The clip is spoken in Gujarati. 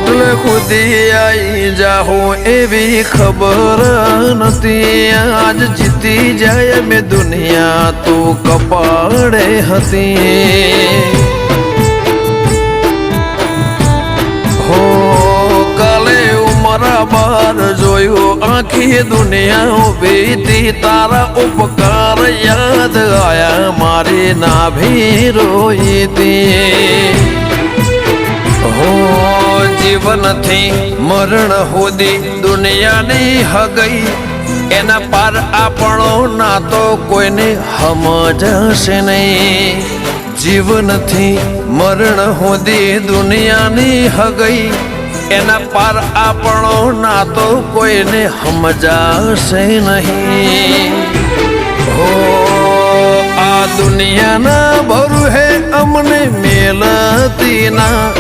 એટલે ખુદી આઈ જાહો એવી ખબર નથી આજ જીતી જાય મેં દુનિયા તું કપાળે હતી હો કાલે ઉમરા બાર જોયું આખી દુનિયા ઉભી હતી તારા ઉપકાર યાદ આયા મારી નાભી રોઈ હતી હો જીવન થી મરણ હોદી દુનિયાની હગઈ એના પાર આપણો નાતો કોઈને સમજશે નહીં જીવન થી મરણ હોદી દુનિયાની હગઈ એના પાર આપણો નાતો કોઈને સમજાશે નહીં હો આ દુનિયાના ભરું હે અમને મેલતી ના